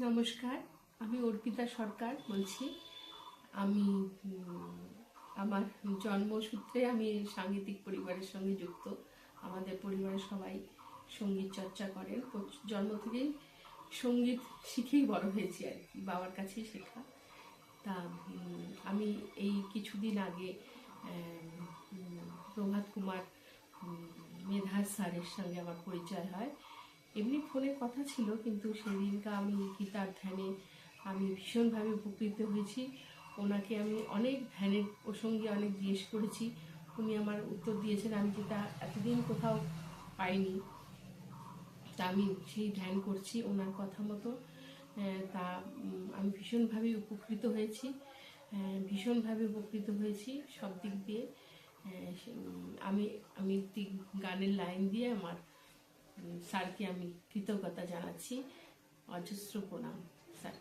নমস্কার, আমি অর্পিতা সরকার বলছি। আমি আমার জন্মসূত্রে আমি সাংগীতিক পরিবারের সঙ্গে যুক্ত। আমাদের পরিবারের সবাই সঙ্গীত চর্চা করেন। জন্ম থেকেই সঙ্গীত শিখেই বড় হয়েছি আর কি, বাবার কাছেই শেখা। তা আমি এই কিছুদিন আগে প্রভাত কুমার মেধার স্যারের সঙ্গে আমার পরিচয় হয়। এমনি ফোনে কথা ছিল, কিন্তু সেদিনকা আমি গীতার ধ্যানে আমি ভীষণভাবে উপকৃত হয়েছি। ওনাকে আমি অনেক ধ্যানের প্রসঙ্গে অনেক জিজ্ঞেস করেছি, উনি আমার উত্তর দিয়েছেন আমি যেটা এতদিন কোথাও পাইনি। তা আমি সেই ধ্যান করছি ওনার কথা মতো। তা আমি ভীষণভাবে উপকৃত হয়েছি সব দিক দিয়ে। আমি আমি একটি গানের লাইন দিয়ে আমার স্যারকে আমি কৃতজ্ঞতা জানাচ্ছি। অজস্র প্রণাম স্যার।